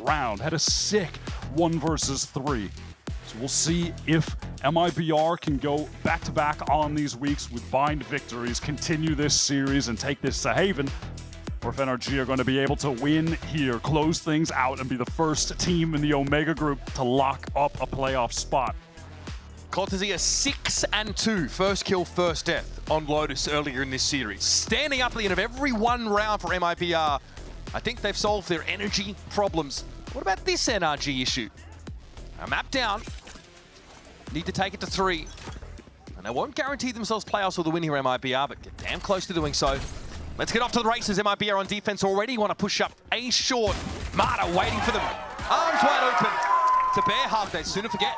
round. Had a sick 1 versus 3. So we'll see if MIBR can go back-to-back on these weeks with bind victories, continue this series and take this to Haven, or if NRG are going to be able to win here, close things out and be the first team in the Omega group to lock up a playoff spot. Cortezia 6-2, first kill, first death on Lotus earlier in this series. Standing up at the end of every one round for MIBR. I think they've solved their energy problems. What about this NRG issue? A map down. Need to take it to 3. And they won't guarantee themselves playoffs with a win here, MIBR, but get damn close to doing so. Let's get off to the races. MIBR on defense already. Want to push up A short. Marta waiting for them. Arms wide open. It's a bear hug. They sooner forget.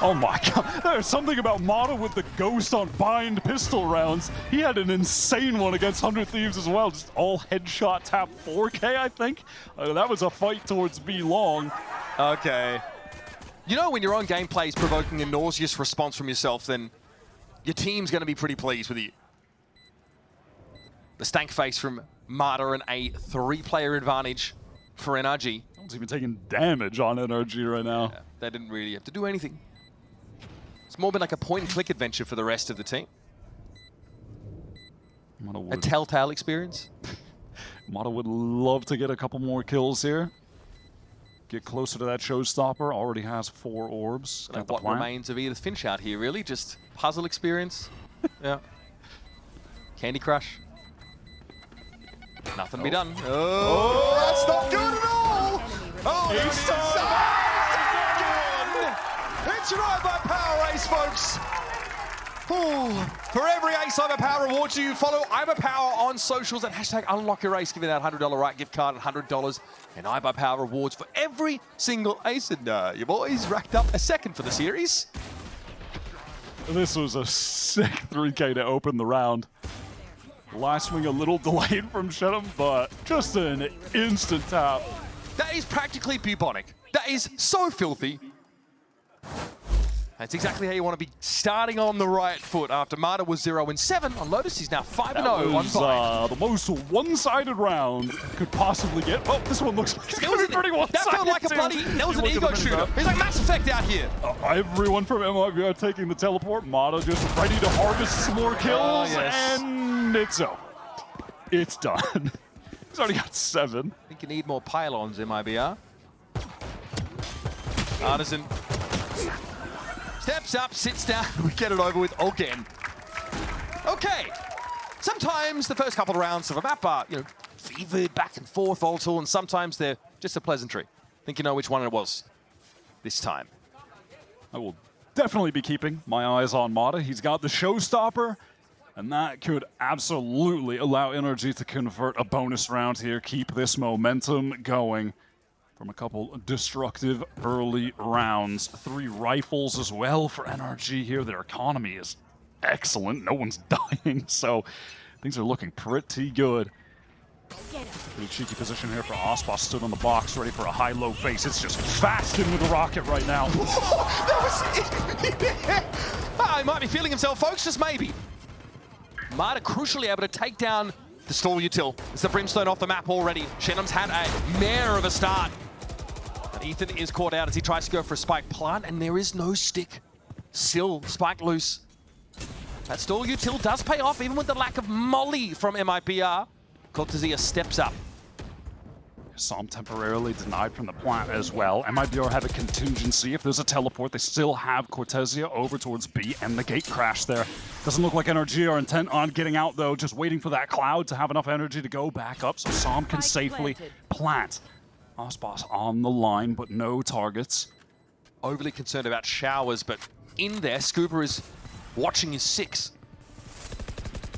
Oh my god, there's something about Mata with the ghost on bind pistol rounds. He had an insane one against 100 Thieves as well. Just all headshot tap 4K, I think. That was a fight towards B long. Okay. You know, when your own gameplay is provoking a nauseous response from yourself, then your team's going to be pretty pleased with you. The stank face from Marta and a 3-player advantage for NRG. No one's even taking damage on NRG right now. Yeah, they didn't really have to do anything. It's more been like a point-and-click adventure for the rest of the team. A telltale experience. Mata would love to get a couple more kills here. Get closer to that showstopper. Already has 4 orbs. Like what remains of Edith Finch out here, really? Just puzzle experience. Yeah. Candy Crush. Nothing to be done. Oh, that's not good at all! Oh, it's an Power Ace, folks! Ooh. For every Ace Power rewards you follow Power on socials and hashtag #UnlockYourAce, giving that $100 right gift card and $100 and Power rewards for every single Ace. And your boys racked up a second for the series. This was a sick 3K to open the round. Last swing a little delayed from Shenham, but just an instant tap. That is practically bubonic. That is so filthy. That's exactly how you want to be starting on the right foot after Marta was 0-7 on Lotus. He's now 5-0 on Bind. The most one-sided round could possibly get. Oh, this one looks like it's going to be pretty one-sided. That felt like a bloody, that was an ego shooter. He's like Mass Effect out here. Everyone from MIBR taking the teleport. Mata just ready to harvest some more kills, and it's over. It's done. He's already got 7. I think you need more pylons, MIBR. Artisan steps up, sits down, we get it over with again. Okay, sometimes the first couple of rounds of a map are, you know, fevered, back and forth, volatile, and sometimes they're just a pleasantry. I think you know which one it was this time. I will definitely be keeping my eyes on Mata. He's got the showstopper, and that could absolutely allow NRG to convert a bonus round here, keep this momentum going from a couple destructive early rounds. 3 rifles as well for NRG here. Their economy is excellent. No one's dying, so things are looking pretty good. Pretty cheeky position here for Ospa. Stood on the box, ready for a high-low face. It's just fasting with the rocket right now. That was he might be feeling himself, folks, just maybe. Marta crucially able to take down the stall util. It's the Brimstone off the map already. Shenham's had a mare of a start. But Ethan is caught out as he tries to go for a spike plant, and there is no stick. Still, spike loose. That stall util does pay off, even with the lack of molly from MIBR. Cortezia steps up. Saw him temporarily denied from the plant as well. MIBR have a contingency. If there's a teleport, they still have Cortezia over towards B, and the gate crash there. Doesn't look like NRG are intent on getting out, though, just waiting for that cloud to have enough energy to go back up, so Sam can safely plant. Ospas on the line, but no targets. Overly concerned about showers, but in there, Scuba is watching his 6.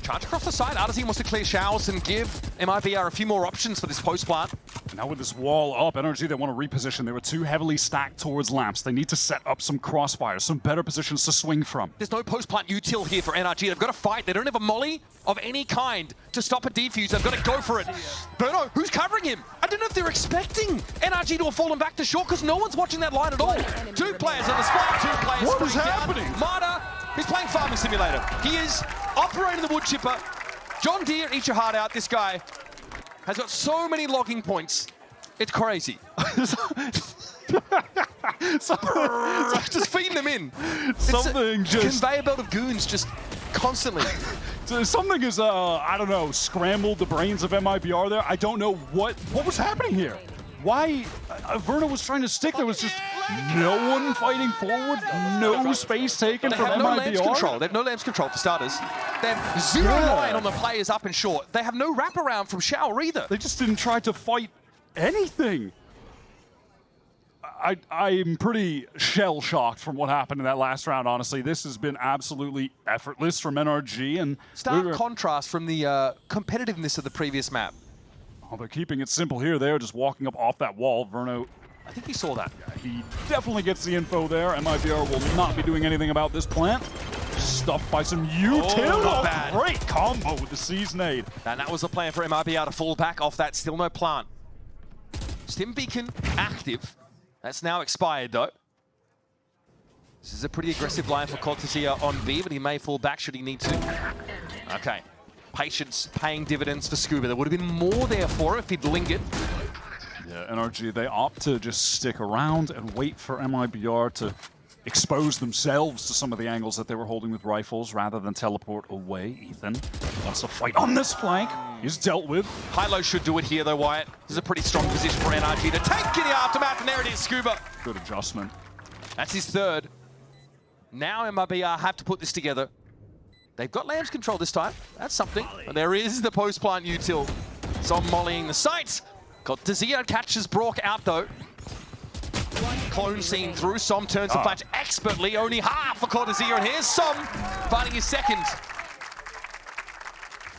Charge across the side. Artisan wants to clear showers and give MIBR a few more options for this post plant. Now with this wall up, NRG, they want to reposition. They were too heavily stacked towards lamps. They need to set up some crossfires, some better positions to swing from. There's no post plant util here for NRG. They've got to fight. They don't have a molly of any kind to stop a defuse. They've got to go for it. Berno, who's covering him? I don't know if they're expecting NRG to have fallen back to short because no one's watching that line at all. 2 players on the spot, 2 players. What is happening? Marta, he's playing Farming Simulator. He is operating the wood chipper. John Deere, eat your heart out. This guy has got so many logging points. It's crazy. Just feeding them in. Something it's a conveyor belt of goons just constantly. Something is, I don't know, scrambled the brains of MIBR there. I don't know what was happening here. Why Verno was trying to stick. There was just no one fighting forward, no space taken from MIBR. MIBR. Lamps control. They have no lamps control for starters. They have zero line on the players up and short. They have no wraparound from Shower either. They just didn't try to fight anything. I'm pretty shell-shocked from what happened in that last round, honestly. This has been absolutely effortless from NRG. And stark contrast from the competitiveness of the previous map. Oh, they're keeping it simple here. They're just walking up off that wall. Verno, I think he saw that. Yeah, he definitely gets the info there. MIBR will not be doing anything about this plant. Stuffed by some util. Not bad. Great combo with the Seize nade. And that was the plan for MIBR to fall back off that. Still no plant. Stim Beacon active. That's now expired, though. This is a pretty aggressive line for Cortezia on B, but he may fall back should he need to. Okay. Patience paying dividends for Scuba. There would have been more there for him if he'd lingered. Yeah, NRG, they opt to just stick around and wait for MIBR to expose themselves to some of the angles that they were holding with rifles rather than teleport away. Ethan wants to fight on this flank. He's dealt with. Hilo should do it here, though, Wyatt. This is a pretty strong position for NRG to take in the aftermath, and there it is, Scuba. Good adjustment. That's his third. Now MIBR have to put this together. They've got Lamb's control this time. That's something. And there is the post-plant util. Som mollying the sights. Cortezia catches Brock out, though. Clone seen through. Som turns the flash expertly. Only half for Cortezia, and here's Som finding his second.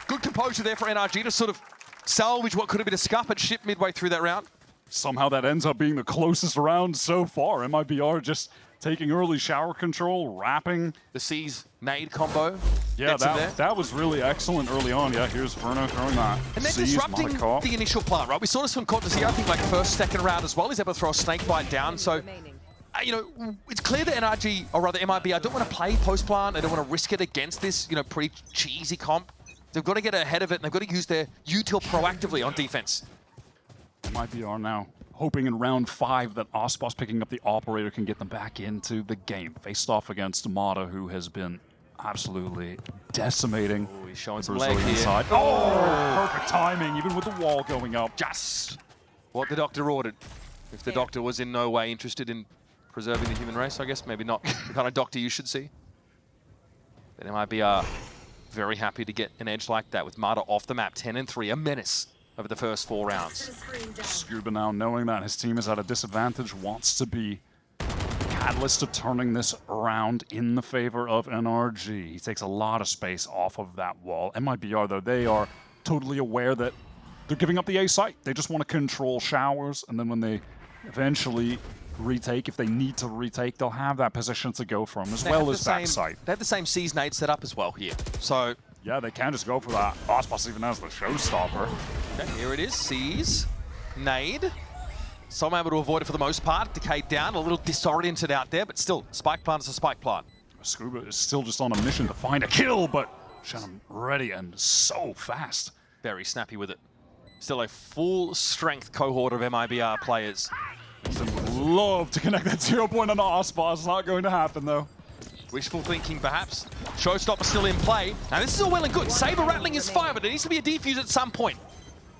Good composure there for NRG to sort of salvage what could have been a scuppered ship midway through that round. Somehow that ends up being the closest round so far. MIBR just taking early shower control, wrapping. The Seize nade combo. Yeah, that was really excellent early on. Yeah, here's Verno throwing that. And they're Seize, disrupting Monaco. the initial plant, right? We saw this from Cortezia, I think, like first, second round as well. He's able to throw a snake bite down. So, you know, it's clear that NRG, or rather MIBR, don't want to play post-plant. They don't want to risk it against this, you know, pretty cheesy comp. They've got to get ahead of it, and they've got to use their util proactively on defense. MIBR now hoping in round 5 that Ospos picking up the operator can get them back into the game. Faced off against Mata, who has been absolutely decimating. Oh, he's showing the some leg Brazilian here. side. Oh, perfect timing, even with the wall going up. Just what the doctor ordered. If the doctor was in no way interested in preserving the human race, I guess maybe not the kind of doctor you should see. But MIBR very happy to get an edge like that with Mata off the map, 10-3, a menace over the first 4 rounds. Scuba now knowing that his team is at a disadvantage, wants to be catalyst of turning this around in the favor of NRG. He takes a lot of space off of that wall. MIBR, though, they are totally aware that they're giving up the A site. They just want to control showers, and then when they eventually retake, if they need to retake, they'll have that position to go from, as well as back site. They have the same Seize nade set up as well here. So yeah, they can just go for that. Ospos even has the showstopper. okay, here it is, Seize nade. Some able to avoid it for the most part. Decayed down, a little disoriented out there, but still, spike plant is a spike plant. Scuba is still just on a mission to find a kill, but Shannon ready and so fast. Very snappy with it. Still a full strength cohort of MIBR players. Would love to connect that 0 point on Ospos. Not going to happen, though. Wishful thinking, perhaps. Showstopper still in play. Now, this is all well and good. Saber rattling is fine, but there needs to be a defuse at some point.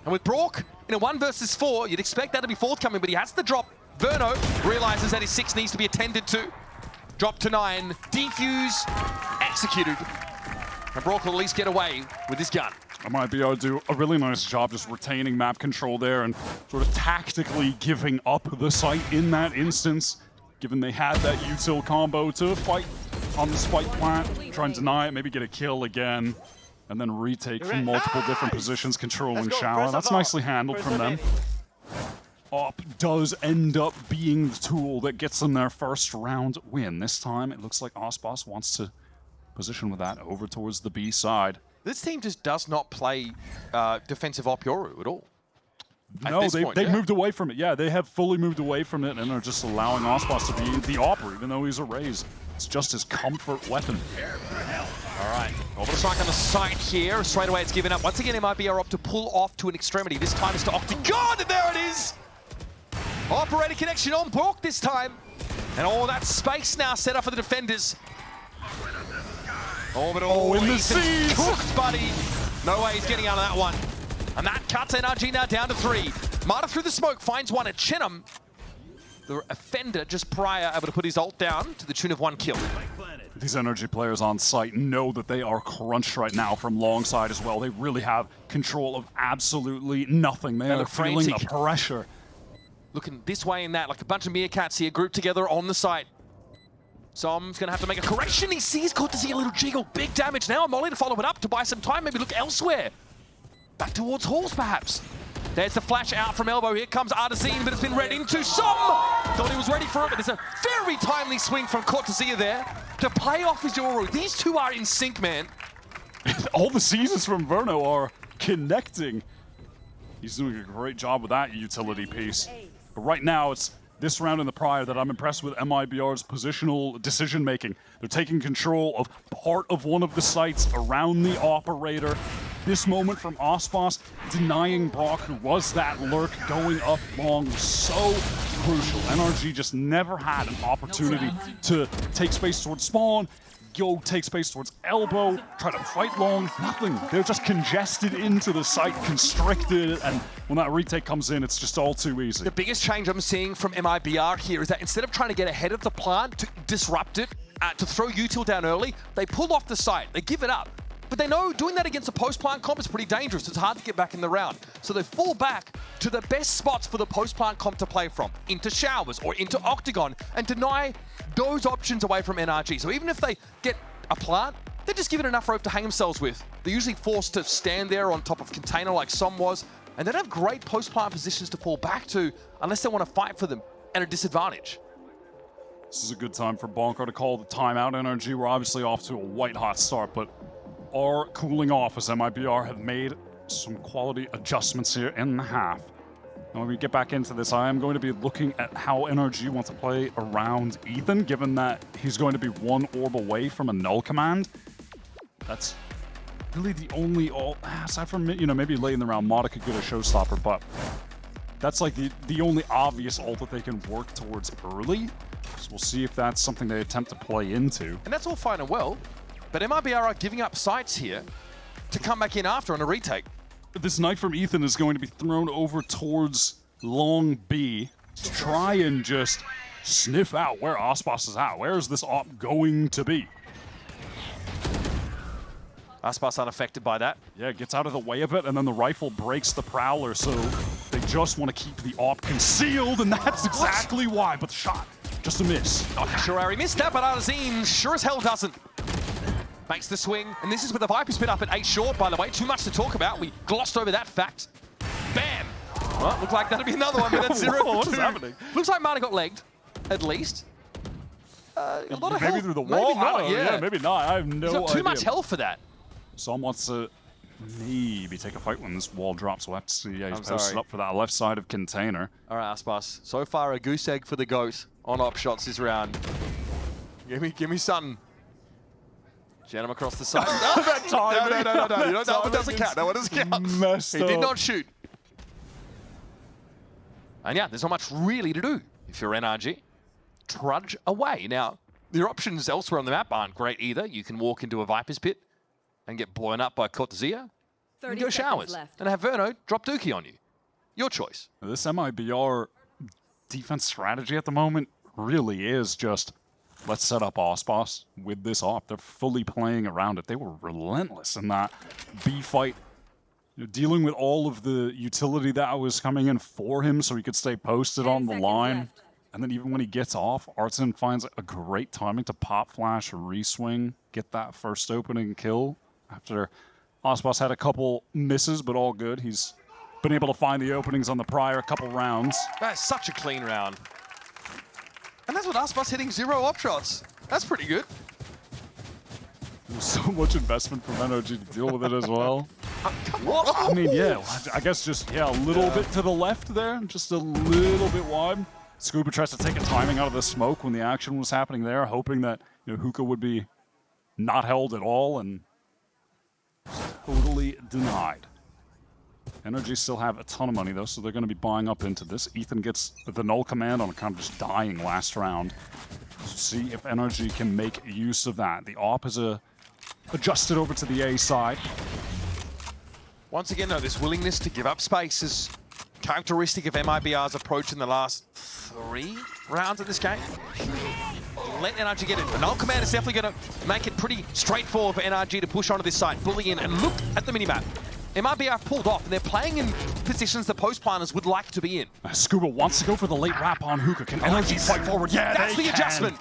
And with Brock in a 1 versus 4, you'd expect that to be forthcoming, but he has to drop. Verno realizes that his 6 needs to be attended to. Drop to 9. Defuse executed. And Brock will at least get away with his gun. MIBR do a really nice job just retaining map control there and sort of tactically giving up the site in that instance, given they had that util combo to fight on the spike plant, try and deny it, maybe get a kill again, and then retake from multiple different positions, controlling shower. That's nicely handled from them. Op does end up being the tool that gets them their first round win. This time, it looks like Ospos wants to position with that over towards the B side. This team just does not play defensive op Yoru at all. No, they've moved away from it. Yeah, they have fully moved away from it and are just allowing Ospos to be the opera, even though he's a raise. It's just his comfort weapon. All right, over the strike on the side here. Straight away it's given up. Once again, MIBR opt to pull off to an extremity. This time it's to Octagon, and there it is! Operator connection on Bork this time. And all that space now set up for the defenders. Orbital in the seas. Cooked, buddy. No way he's getting out of that one. And that cuts NRG now down to 3. Marta through the smoke finds one at Chinham. The offender just prior able to put his ult down to the tune of 1 kill. These NRG players on site know that they are crunched right now from long side as well. They really have control of absolutely nothing. They are feeling the pressure. Looking this way and that, like a bunch of meerkats here grouped together on the site. Som's going to have to make a correction. He sees Cortezia, a little jiggle. Big damage now. Molly to follow it up to buy some time. Maybe look elsewhere. Back towards Halls, perhaps. There's the flash out from elbow. Here comes Artesine, but it's been read into Som. Thought he was ready for it, but there's a very timely swing from Cortezia there to play off his Euro. These two are in sync, man. All the seasons from Verno are connecting. He's doing a great job with that utility piece. But right now, it's this round in the prior that I'm impressed with MIBR's positional decision-making. They're taking control of part of one of the sites around the operator. This moment from Ospas, denying Brock, who was that lurk, going up long, was so crucial. NRG just never had an opportunity to take space towards spawn, go take space towards elbow, try to fight long, nothing. They're just congested into the site, constricted, and when that retake comes in, it's just all too easy. The biggest change I'm seeing from MIBR here is that instead of trying to get ahead of the plant, to disrupt it, to throw util down early, they pull off the site, they give it up. But they know doing that against a post-plant comp is pretty dangerous. It's hard to get back in the round. So they fall back to the best spots for the post-plant comp to play from, into showers or into octagon, and deny those options away from NRG. So even if they get a plant, they're just given enough rope to hang themselves with. They're usually forced to stand there on top of container like Som was, and they don't have great post-plant positions to fall back to unless they want to fight for them at a disadvantage. This is a good time for Bonker to call the timeout. NRG, we're obviously off to a white-hot start, but are cooling off as MIBR have made some quality adjustments here in the half. And when we get back into this, I am going to be looking at how NRG wants to play around Ethan, given that he's going to be 1 orb away from a null command. That's really the only ult, aside from, maybe late in the round, Mata could get a showstopper, but that's like the only obvious ult that they can work towards early. So we'll see if that's something they attempt to play into. And that's all fine and well. But MIBR are giving up sites here to come back in after on a retake. This knife from Ethan is going to be thrown over towards long B to try and just sniff out where Ospas is at. Where is this op going to be? Ospas unaffected by that. Yeah, gets out of the way of it, and then the rifle breaks the Prowler, so they just want to keep the op concealed, and that's exactly why. But the shot, just a miss. Not sure how he missed that, but Artesine sure as hell doesn't. Makes the swing, and this is with the Viper spin up at 8 short, by the way. Too much to talk about. We glossed over that fact. Bam! Well, looked like that'll be another one, but that's 0 for 2. What is happening? Looks like Marta got legged, at least. A lot of maybe health. through the wall? Maybe not, yeah, maybe not. I have no idea. He's got too much health for that. Som wants to maybe take a fight when this wall drops. We'll have to see. Yeah, he's posted up for that left side of container. All right, Aspas. So far, a goose egg for the GOAT on op shots this round. Give me something. Jet him across the side. No. That one doesn't count. That one doesn't count. He did not shoot. And yeah, there's not much really to do if you're NRG. Trudge away. Now, your options elsewhere on the map aren't great either. You can walk into a Viper's pit and get blown up by Cortezia. And go showers. And have Verno drop Dookie on you. Your choice. This MIBR defense strategy at the moment really is just, let's set up Ospas with this op. They're fully playing around it. They were relentless in that B fight, dealing with all of the utility that was coming in for him so he could stay posted on the line. Left. And then even when he gets off, Artson finds a great timing to pop flash, re-swing, get that first opening kill after Ospas had a couple misses, but all good. He's been able to find the openings on the prior couple rounds. That's such a clean round. And that's what Aspas hitting 0 op shots. That's pretty good. There's so much investment from NRG to deal with it as well. Come on. I mean, yeah, I guess just, a little bit to the left there, just a little bit wide. Scuba tries to take a timing out of the smoke when the action was happening there, hoping that Hookah would be not held at all, and totally denied. NRG still have a ton of money though, so they're going to be buying up into this. Ethan gets the null command on kind of just dying last round. So see if NRG can make use of that. The AWP is adjusted over to the A side. Once again, though, this willingness to give up space is characteristic of MIBR's approach in the last 3 rounds of this game. Let NRG get it. The null command is definitely going to make it pretty straightforward for NRG to push onto this side, bully in, and look at the minimap. MIBR pulled off, and they're playing in positions the post planners would like to be in. Scuba wants to go for the late wrap on Hookah. Can NRG fight forward? Yeah, that's the adjustment.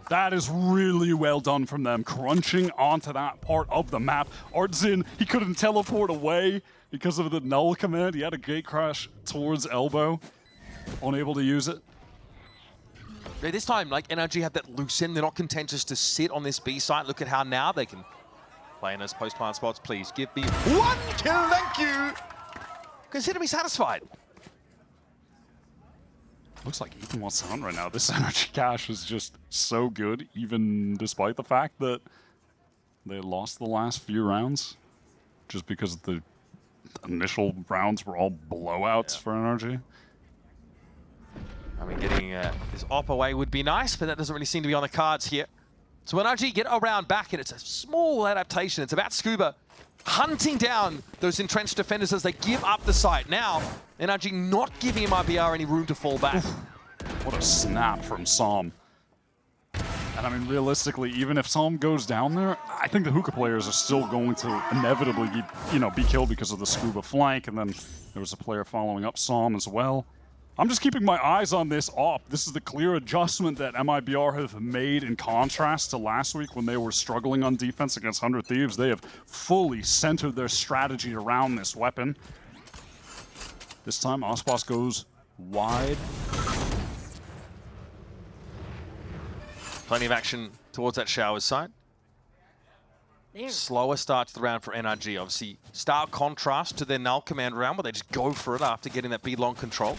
That is really well done from them, crunching onto that part of the map. Artzin, he couldn't teleport away because of the null command. He had a gate crash towards elbow, unable to use it. Yeah, this time, like, NRG have that loose end. They're not content just to sit on this B site. Look at how now they can play in those post-plant spots. Please give me 1 kill, thank you. Consider me satisfied. Looks like Ethan wants to hunt right now. This energy cache is just so good, even despite the fact that they lost the last few rounds, just because the initial rounds were all blowouts for energy. I mean, getting this op away would be nice, but that doesn't really seem to be on the cards here. So NRG get around back, and it's a small adaptation. It's about Scuba hunting down those entrenched defenders as they give up the site. Now, NRG not giving MIBR any room to fall back. What a snap from Psalm. And I mean, realistically, even if Psalm goes down there, I think the Hookah players are still going to inevitably be killed because of the Scuba flank, and then there was a player following up Psalm as well. I'm just keeping my eyes on this op. This is the clear adjustment that MIBR have made in contrast to last week when they were struggling on defense against 100 Thieves. They have fully centered their strategy around this weapon. This time, Ospas goes wide. Plenty of action towards that Showers side. Slower start to the round for NRG. Obviously, stark contrast to their null command round where they just go for it after getting that B-long control.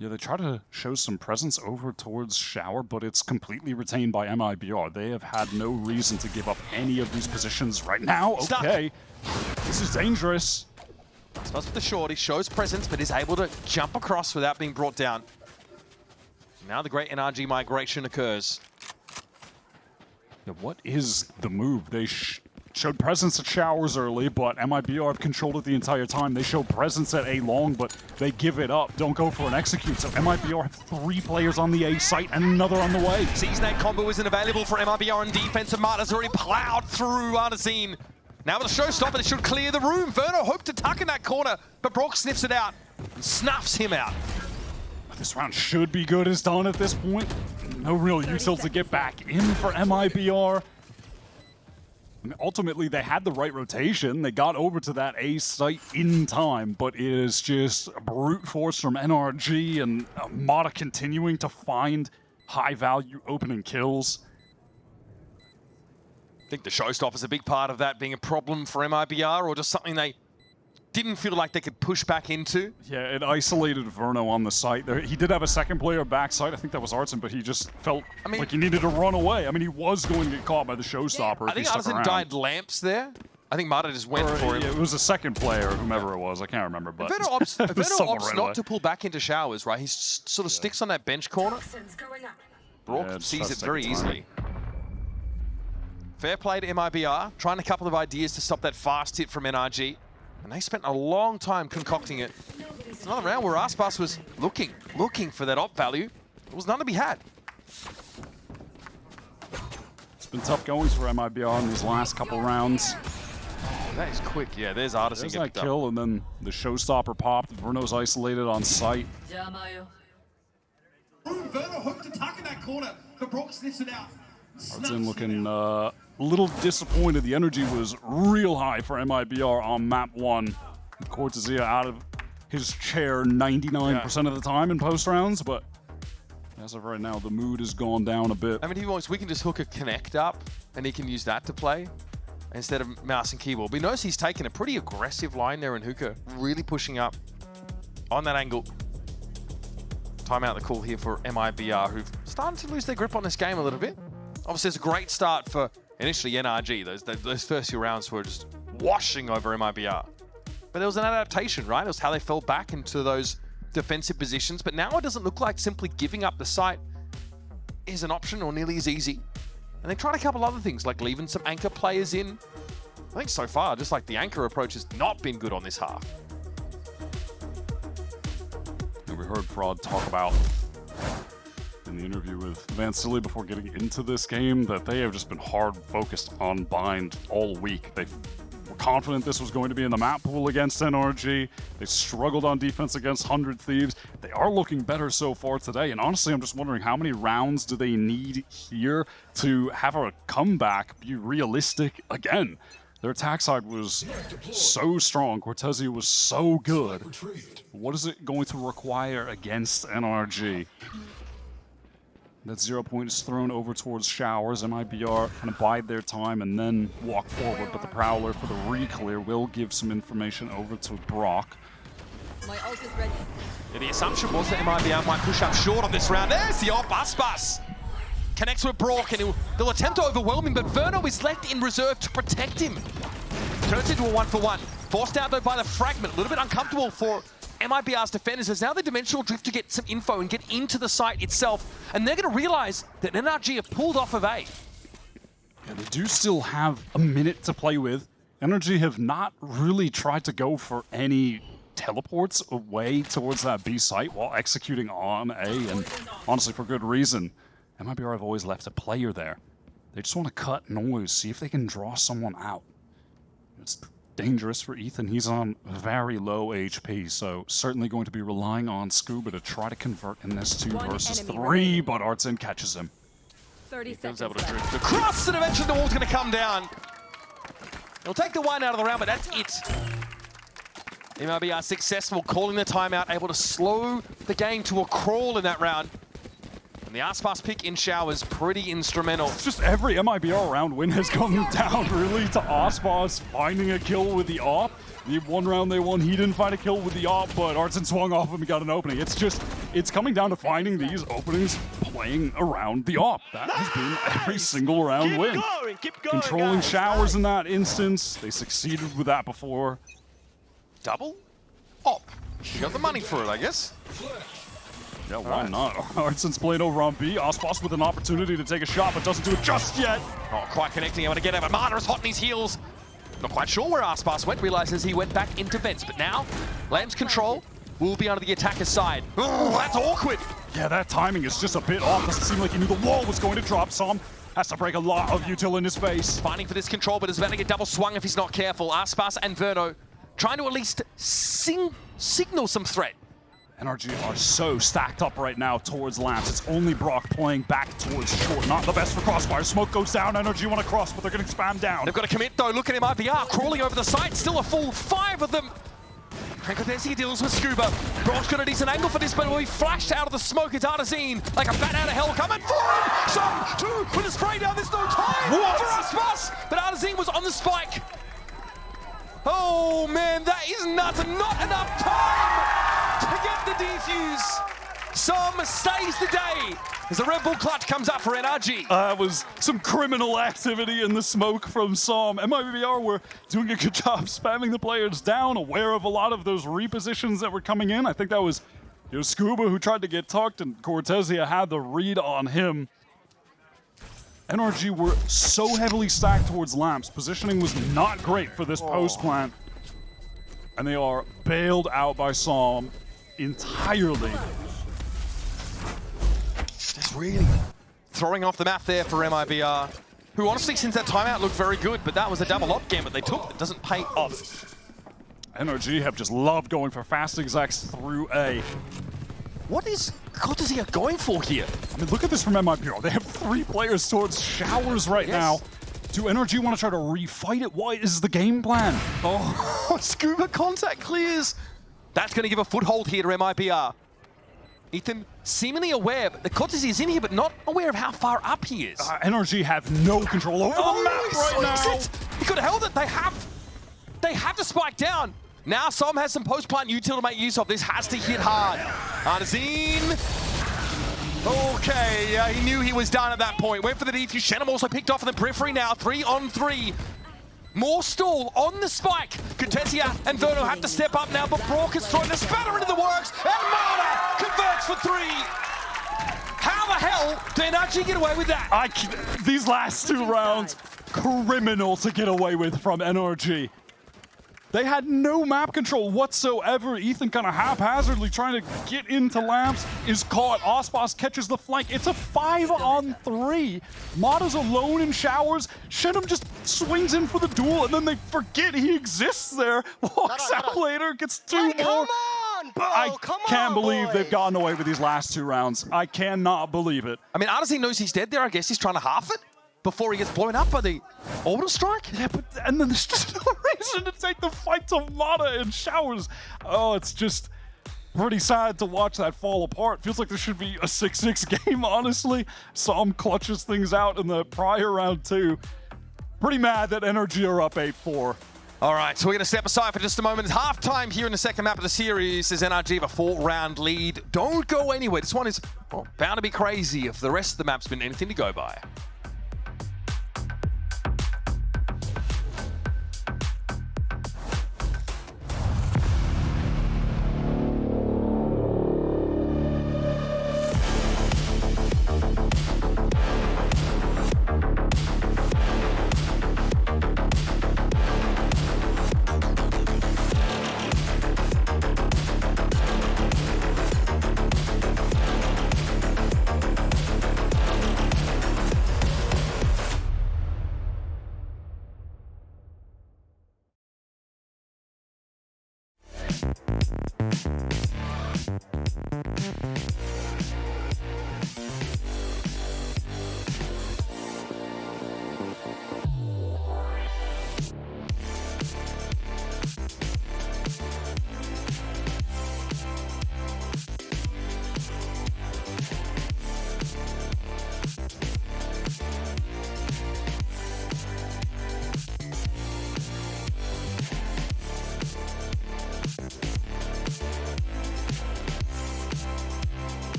Yeah, they try to show some presence over towards Shower, but it's completely retained by MIBR. They have had no reason to give up any of these positions right now. Okay, this is dangerous. Starts with the short, he shows presence, but is able to jump across without being brought down. Now the great NRG migration occurs. Yeah, what is the move? They showed presence at Showers early, but MIBR have controlled it the entire time. They show presence at A long, but they give it up. Don't go for an execute. So MIBR have 3 players on the A site and another on the way. Seasonate combo isn't available for MIBR on defense, and Marta's already plowed through Artazine. Now with a showstopper, it should clear the room. Verno hoped to tuck in that corner, but Brock sniffs it out and snuffs him out. This round should be good as done at this point. No real util to get back in for MIBR. And ultimately, they had the right rotation. They got over to that A site in time, but it is just brute force from NRG and Mata continuing to find high-value opening kills. I think the showstopper is a big part of that being a problem for MIBR, or just something they didn't feel like they could push back into. Yeah, it isolated Verno on the site. He did have a second player backside. I think that was Artson, but he just felt like he needed to run away. I mean, he was going to get caught by the showstopper. I think Artson died lamps there. I think Mata just went for him. Yeah, it was a second player, whomever it was. I can't remember. But Verno opts not to pull back into Showers, right? He sort of sticks on that bench corner. Brock sees it very easily. Fair play to MIBR, trying a couple of ideas to stop that fast hit from NRG. And they spent a long time concocting it. It's another round where Aspas was looking for that op value. There was none to be had. It's been tough goings for MIBR in these last couple rounds. That is quick. Yeah, there's Artisan. There's that kill, and then the showstopper popped. Verno's isolated on site. Verno hoped to tuck in that corner, but Brock sniffs it out. Artson looking a little disappointed. The energy was real high for MIBR on map 1. Cortezia out of his chair 99% of the time in post rounds, but as of right now, the mood has gone down a bit. I mean, we can just hook a connect up, and he can use that to play instead of mouse and keyboard. But he knows he's taken a pretty aggressive line there in Hookah, really pushing up on that angle. Timeout the call here for MIBR, who've started to lose their grip on this game a little bit. Obviously, it's a great start for initially NRG. Those first few rounds were just washing over MIBR. But there was an adaptation, right? It was how they fell back into those defensive positions. But now it doesn't look like simply giving up the site is an option or nearly as easy. And they tried a couple other things, like leaving some anchor players in. I think so far, just like the anchor approach has not been good on this half. And we heard Fraud talk about in the interview with Vansili before getting into this game that they have just been hard focused on bind all week. They were confident this was going to be in the map pool against NRG. They struggled on defense against 100 Thieves. They are looking better so far today, and honestly, I'm just wondering how many rounds do they need here to have a comeback be realistic again? Their attack side was so strong. Cortezia was so good. What is it going to require against NRG? That 0 point is thrown over towards Showers. MIBR kind of bide their time and then walk forward, but the Prowler for the re-clear will give some information over to Brock. My ult is ready. Yeah, the assumption was that MIBR might push up short on this round. There's the off bus. Connects with Brock, and they'll attempt to overwhelm him, but Verno is left in reserve to protect him. Turns into a 1-for-1. Forced out, though, by the fragment. A little bit uncomfortable for MIBR's defenders, as now the Dimensional Drift to get some info and get into the site itself. And they're going to realize that NRG have pulled off of A. Yeah, they do still have a minute to play with. NRG have not really tried to go for any teleports away towards that B site while executing on A, and honestly, for good reason. MIBR have always left a player there. They just want to cut noise, see if they can draw someone out. It's dangerous for Ethan. He's on very low HP, so certainly going to be relying on Scuba to try to convert in this 2 versus 3, but Artsin catches him. 30 seconds Able to left. drift across, and eventually the wall's going to come down. He'll take the 1 out of the round, but that's it. MIBR successful, calling the timeout, able to slow the game to a crawl in that round. And the Aspas pick in Showers, pretty instrumental. It's just every MIBR round win has come down really to Aspas finding a kill with the AWP. The one round they won, he didn't find a kill with the AWP, but Artsin swung off him and got an opening. It's coming down to finding these openings, playing around the AWP. That has been every single round win. Keep going, Controlling guys. Showers in that instance. They succeeded with that before. Double? Oh, you got the money for it, I guess. Yeah, why not? Artsin's playing over on B. Aspas with an opportunity to take a shot, but doesn't do it just yet. Oh, quite connecting, able to get it, but Marta is hot in his heels. Not quite sure where Aspas went, realizes he went back into vents, but now Lamb's control will be under the attacker's side. Oh, that's awkward. Yeah, that timing is just a bit off. Doesn't seem like he knew the wall was going to drop. Som has to break a lot of util in his face. Fighting for this control, but is about to get double swung if he's not careful. Aspas and Verno trying to at least signal some threat. NRG are so stacked up right now towards Lance. It's only Brock playing back towards short. Not the best for Crossfire. Smoke goes down. NRG want to cross, but they're getting spammed down. They've got to commit though. Look at MIBR crawling over the site. Still a full 5 of them. Cortezia deals with Scuba. Brock's got a decent angle for this, but will be flashed out of the smoke. It's Artazine like a bat out of hell coming for him. Some 2 put a spray down. There's no time for Aspas, but Artazine was on the spike. Oh man, that is nuts. Not enough time to get the defuse. Som saves the day as the Red Bull clutch comes up for NRG. That was some criminal activity in the smoke from Som. MIBR were doing a good job spamming the players down, aware of a lot of those repositions that were coming in. I think that was Scuba who tried to get tucked, and Cortezia had the read on him. NRG were so heavily stacked towards Lamps. Positioning was not great for this post plant. And they are bailed out by Som entirely. Just really throwing off the map there for MIBR, who honestly, since that timeout, looked very good, but that was a double op game that they took that doesn't pay off. NRG have just loved going for fast execs through A. What is Cortezia going for here? I mean, look at this from MIBR. They have 3 players towards Showers right now. Do NRG want to try to refight it? What is the game plan? Oh, Scuba contact clears. That's going to give a foothold here to MIBR. Ethan seemingly aware, but the Cortezia is in here, but not aware of how far up he is. NRG have no control over the map right now. He could have held it. They have to spike down. Now Som has some post-plant util to make use of. This has to hit hard. Artazine. Okay, yeah, he knew he was done at that point. Went for the defuse. Shannon also picked off in the periphery now. 3 on 3. More stall on the spike. Quintessia and Verno have to step up now, but Brock is throwing a spatter into the works, and Marta converts for 3. How the hell did NRG get away with that? These last 2 rounds, criminal to get away with from NRG. They had no map control whatsoever. Ethan kind of haphazardly trying to get into lamps, is caught. Ospas catches the flank. It's a 5-on-3. Mata's alone in showers. Shenum just swings in for the duel, and then they forget he exists there. Walks out later, gets 2 more. Come on, bro! I can't believe boys. they've gotten away with these last 2 rounds. I cannot believe it. I mean, honestly, knows he's dead there. I guess he's trying to half it before he gets blown up by the orbital strike. Yeah, but and then there's just no reason to take the fight to Mata in showers. Oh, it's just pretty sad to watch that fall apart. Feels like there should be a 6-6 game, honestly. Som clutches things out in the prior round too. Pretty mad that NRG are up 8-4. All right, so we're going to step aside for just a moment. It's halftime here in the second map of the series as NRG have a 4-round lead. Don't go anywhere. This one is bound to be crazy if the rest of the map's been anything to go by.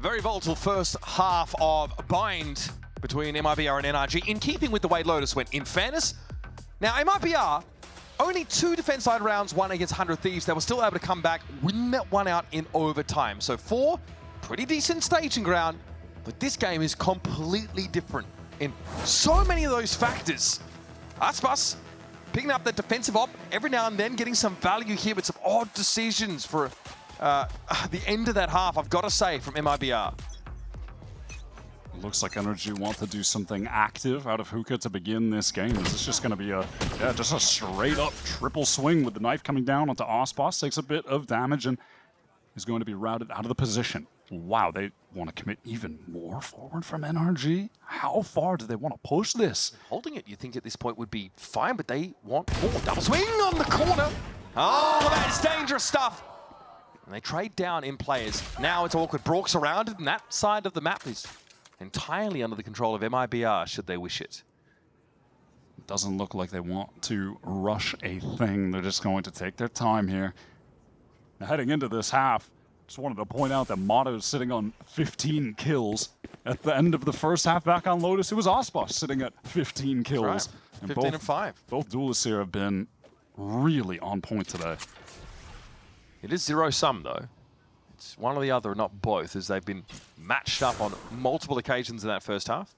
Very volatile first half of bind between MIBR and NRG, in keeping with the way Lotus went. In fairness, now MIBR, only 2 defense side rounds, 1 against 100 Thieves. They were still able to come back, win that one out in overtime. So 4, pretty decent staging ground, but this game is completely different in so many of those factors. Aspas picking up that defensive op every now and then, getting some value here, but some odd decisions for the end of that half, I've got to say, from MIBR. Looks like NRG want to do something active out of Hookah to begin this game. This is just going to be just a straight up triple swing with the knife coming down onto Ospas. Takes a bit of damage and is going to be routed out of the position. Wow, they want to commit even more forward from NRG? How far do they want to push this? Holding it, you think at this point would be fine, but they want more. Double swing on the corner. Oh, that's dangerous stuff. And they trade down in players. Now it's awkward. Brock's around it, and that side of the map is entirely under the control of MIBR, should they wish it. It doesn't look like they want to rush a thing. They're just going to take their time here. Now, heading into this half, just wanted to point out that Mata is sitting on 15 kills. At the end of the first half back on Lotus, it was Ospas sitting at 15 kills. Right. 15 and 5. Both duelists here have been really on point today. It is zero-sum, though. It's one or the other, not both, as they've been matched up on multiple occasions in that first half.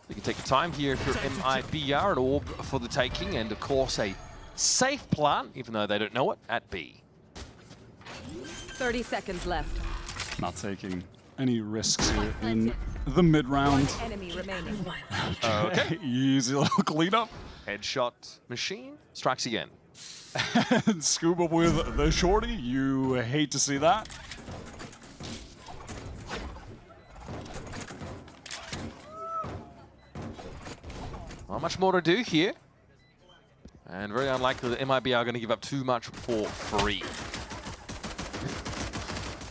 You can take your time here if you're MIBR, an orb for the taking, and of course a safe plant, even though they don't know it, at B. 30 seconds left. Not taking any risks here in the mid-round. Enemy remaining. Okay. Easy little cleanup. Headshot machine strikes again. And Scuba with the shorty. You hate to see that. Not much more to do here. And very unlikely that MIBR are going to give up too much for free.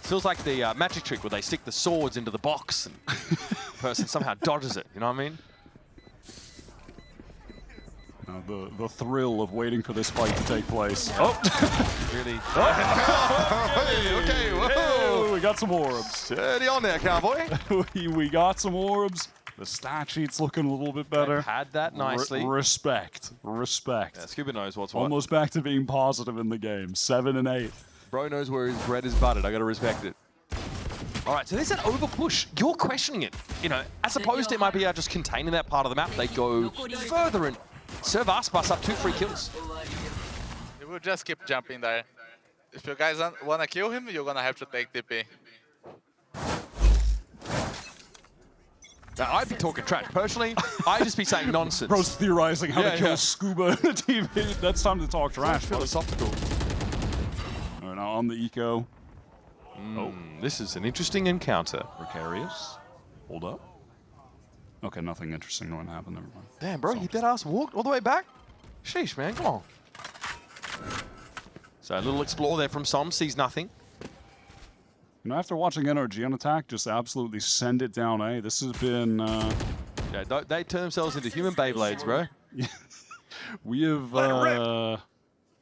Feels like the magic trick where they stick the swords into the box and the person somehow dodges it, you know what I mean? The thrill of waiting for this fight to take place. Oh! Really? Okay, whoa. Hey, we got some orbs. Steady on there, cowboy. we got some orbs. The stat sheet's looking a little bit better. Had that nicely. Respect. Respect. Yeah, Scuba knows what's what. Almost back to being positive in the game. 7 and 8. Bro knows where his bread is buttered. I got to respect it. All right, so there's an over push. You're questioning it. You know, as opposed to MIBR just containing that part of the map, they go further and serve Aspas up 2 free kills. You will just keep jumping there. If you guys want to kill him, you're going to have to take TP. Now, I'd be talking trash. Personally, I'd just be saying nonsense. Bro's theorizing how to kill yeah. Scuba in the TV. That's time to talk trash. Philosophical. All right, now on the eco. Oh, this is an interesting encounter. Precarious. Hold up. Okay, nothing interesting going to happen. Never mind. Damn, bro, you dead ass walked all the way back? Sheesh, man, come on. So a little explore there from Som, sees nothing. You know, after watching NRG on attack, just absolutely send it down, eh? This has been... Yeah, they turn themselves into human Beyblades, bro. we have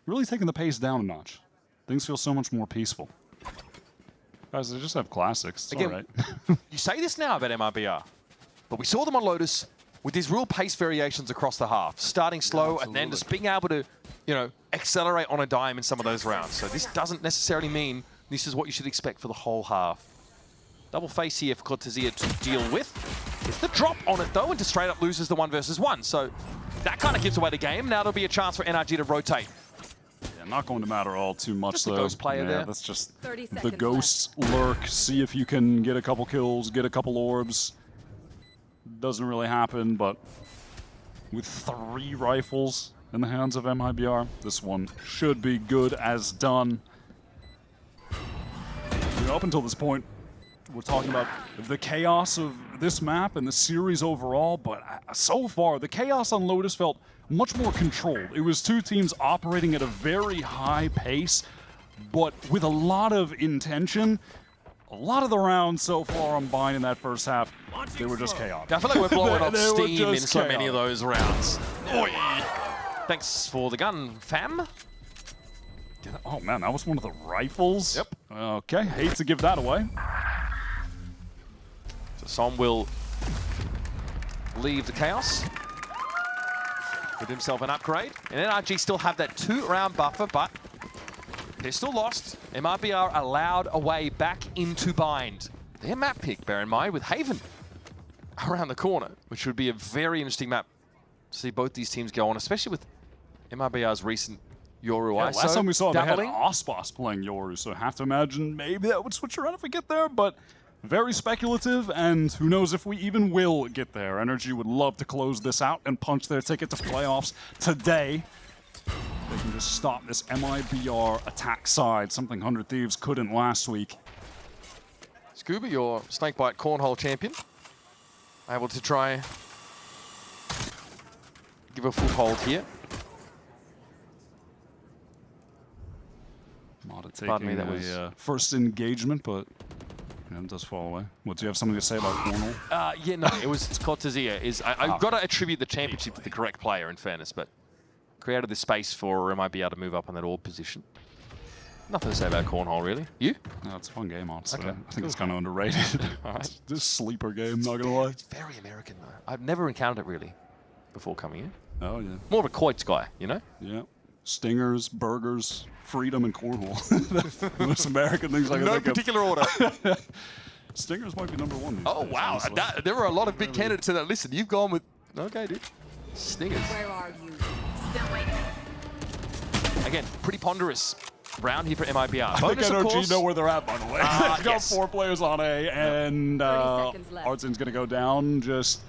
really taken the pace down a notch. Things feel so much more peaceful. Guys, they just have classics. It's Again, all right. You say this now about MIBR, but we saw them on Lotus with these real pace variations across the half, starting slow and then just being able to, you know, accelerate on a dime in some of those rounds. So this doesn't necessarily mean this is what you should expect for the whole half. Double face here for Cortezia to deal with. It's the drop on it though, and just straight up loses the 1 versus 1. So that kind of gives away the game. Now there'll be a chance for NRG to rotate. Yeah, not going to matter all too much Just though. the ghost player there. That's just 30 the seconds ghosts lurk. See if you can get a couple kills, get a couple orbs. Doesn't really happen, but with 3 rifles in the hands of MIBR, this one should be good as done. You know, up until this point, we're talking about the chaos of this map and the series overall, but so far, the chaos on Lotus felt much more controlled. It was 2 teams operating at a very high pace, but with a lot of intention. A lot of the rounds so far on Bind in that first half, they were just chaotic. I feel like we're blowing off They were steam in just so many of chaotic. those rounds. Oi. Thanks for the gun, fam. Oh man, that was one of the rifles? Yep. Okay, hate to give that away. So Som will leave the chaos with himself an upgrade. And NRG still have that 2-round buffer, but they're still lost. MIBR allowed a way back into Bind. Their map pick, bear in mind, with Haven around the corner, which would be a very interesting map to see both these teams go on, especially with MIBR's recent Yoru Yeah, ISO last time we saw they had dabbling. Aspas playing Yoru, so I have to imagine maybe that would switch around if we get there, but very speculative, and who knows if we even will get there. NRG would love to close this out and punch their ticket to playoffs today. They can just stop this MIBR attack side, something 100 Thieves couldn't last week. Scuba, your Snakebite Cornhole champion, able to try give a foothold here. Mata taking Pardon me, that was- a first engagement, but it does fall away. What, do you have something to say about Cornwall? Yeah, no, it was Cortezia. I've got to attribute the championship to the correct player, in fairness, but created this space for MIBR to move up on that orb position. Nothing to say about Cornhole, really. You? No, it's a fun game, honestly. Okay, I think it's kind of underrated. All right. It's just sleeper game, not gonna lie. It's very American, though. I've never encountered it, really, before coming in. Oh, yeah. More of a Coits guy, you know? Yeah. Stingers, burgers, freedom, and cornhole. That's the most American things I can think particular order. of. Stingers might be #1 these Oh, days, wow. honestly. There were a lot of big candidates to that. Listen, you've gone with... Okay, dude. Stingers. Where are you? Again, pretty ponderous round here for MIBR. I think Bonus, of NRG course. know where they're at, by the way. They've got yes. 4 players on A, and 30 seconds left. Artzin's going to go down, just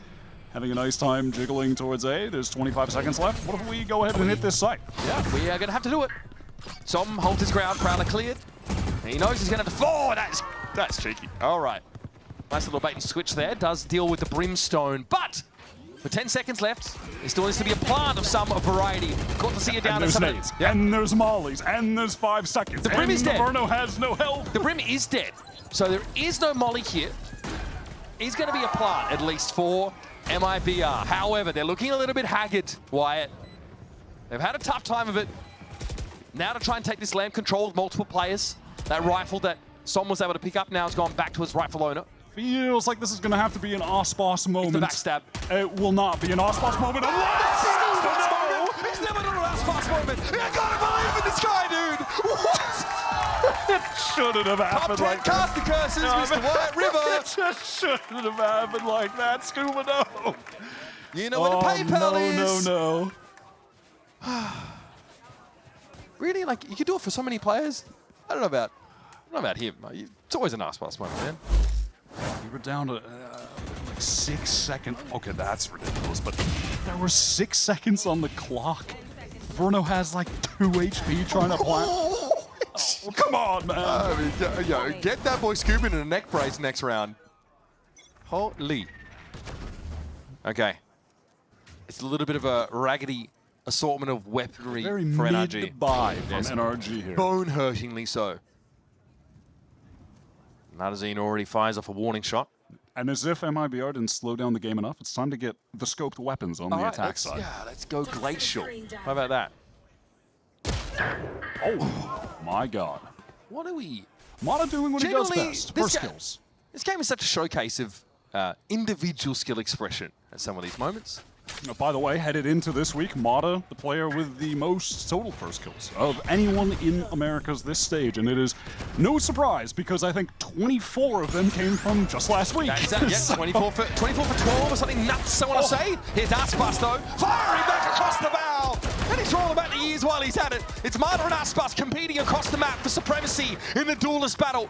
having a nice time jiggling towards A. There's 25 seconds left. What if we go ahead and hit this site? Yeah, we are going to have to do it. Som holds his ground, Prowler cleared. And he knows he's going to have to... Oh, that's cheeky. All right. Nice little bait and switch there. Does deal with the Brimstone, but With 10 seconds left, there still needs to be a plant of some variety. Got to see it down And there's to nades, and there's mollies, and there's 5 seconds. The Brim is dead. Inferno has no health. The Brim is dead, so there is no molly here. Is going to be a plant, at least for MIBR. However, they're looking a little bit haggard, Wyatt. They've had a tough time of it. Now to try and take this lamp control with multiple players. That rifle that Som was able to pick up now has gone back to his rightful owner. Feels like this is going to have to be an Osboss moment. It's the backstab. It will not be an Osboss moment unless... It's never done an Osboss moment. I gotta believe in this guy, dude. What? It shouldn't have happened like that. Cast the curses, Mr. Wyatt River. It just shouldn't have happened like that, Scuba. No. You know where the PayPal is. No. Really? Like, you could do it for so many players? I don't know about him. It's always an Osboss moment, man. We were down to like 6 seconds. Okay, that's ridiculous, but there were 6 seconds on the clock. Verno has like 2 HP trying to plant. Oh, come on, man. Yo, get that boy Scuba in a neck brace next round. Holy. Okay. It's a little bit of a raggedy assortment of weaponry Very for NRG. mid-buy from NRG here. Bone-hurtingly so. Nadazine already fires off a warning shot. And as if MIBR didn't slow down the game enough, it's time to get the scoped weapons on the attack side. Yeah, let's go glacial. How about that? Oh, my God. What are we... Mata doing what he does Generally, best. this First ga- kills. This game is such a showcase of individual skill expression at some of these moments. By the way, headed into this week, Mata, the player with the most total first kills of anyone in Americas this stage. And it is no surprise because I think 24 of them came from just last week. That's that, yeah, 24 for 12 or something nuts, I want to say. Here's Aspas, though, firing back across the bow. And he's rolling back the ears while he's at it. It's Mata and Aspas competing across the map for supremacy in the duelist battle.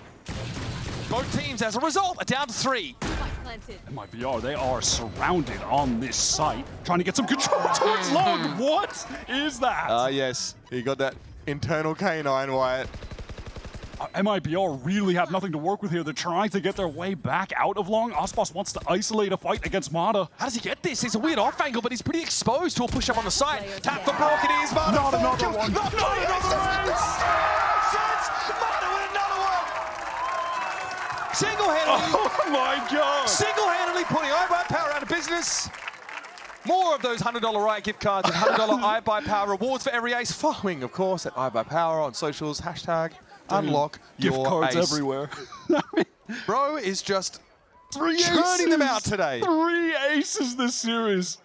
Both teams, as a result, are down to 3. MIBR, they are surrounded on this site, trying to get some control towards long. What is that? Yes, he got that internal canine, Wyatt. MIBR really have nothing to work with here. They're trying to get their way back out of long. Osboss wants to isolate a fight against Mata. How does he get this? It's a weird off angle, but he's pretty exposed to a push-up on the side. Tap for Brock, it is Mata. Not another one. Not another one. Mata with another one. Single-handedly. Oh my God. Single-handedly putting iBuy Power out of business. More of those $100 Riot gift cards and $100 iBuy Power rewards for every ace. Following, of course, at iBuy Power on socials. Hashtag unlock Gift your cards ace. everywhere. Bro is just 3 churning them aces. out today. 3 aces this series.